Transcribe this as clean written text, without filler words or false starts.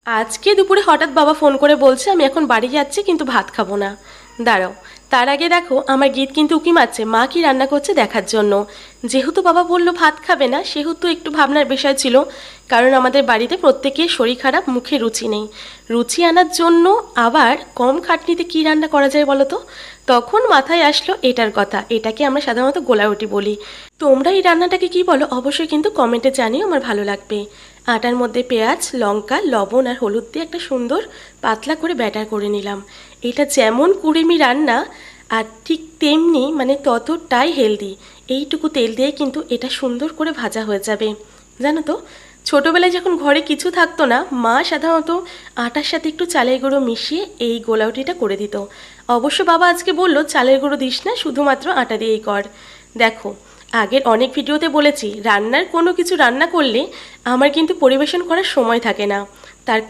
আজকে দুপুরে হঠাৎ বাবা ফোন করে বলছে আমি এখন বাড়ি যাচ্ছি, কিন্তু ভাত খাবো না। দাঁড়াও, তার আগে দেখো আমার গীত কিন্তু উকি মারছে মা কি রান্না করছে দেখার জন্য। যেহেতু বাবা বলল ভাত খাবে না, সেহেতু একটু ভাবনার বিষয় ছিল। কারণ আমাদের বাড়িতে প্রত্যেকের শরীর খারাপ, মুখে রুচি নেই। রুচি আনার জন্য আবার কম খাটনিতে কি রান্না করা যায় বলো তো। তখন মাথায় আসলো এটার কথা, এটাকে আমরা সাধারণত গোলা রুটি বলি। তোমরা এই রান্নাটাকে কি বলো অবশ্যই কিন্তু কমেন্টে জানিও, আমার ভালো লাগবে। আটার মধ্যে পেঁয়াজ, লঙ্কা, লবণ আর হলুদ দিয়ে একটা সুন্দর পাতলা করে ব্যাটার করে নিলাম। এটা যেমন কুড়েমি রান্না আর ঠিক তেমনি মানে ততটাই হেলদি। এইটুকু তেল দিয়ে কিন্তু এটা সুন্দর করে ভাজা হয়ে যাবে। জানো তো, ছোটোবেলায় যখন ঘরে কিছু থাকতো না, মা সাধারণত আটার সাথে একটু চালের গুঁড়ো মিশিয়ে এই গোলাউটিটা করে দিত। অবশ্য বাবা আজকে বলল চালের গুঁড়ো দিস না, শুধুমাত্র আটা দিয়েই কর। দেখো, আগের অনেক ভিডিওতে বলেছি রান্নার কোনো কিছু রান্না করলে আমার কিন্তু পরিবেশন করার সময় থাকে না। তার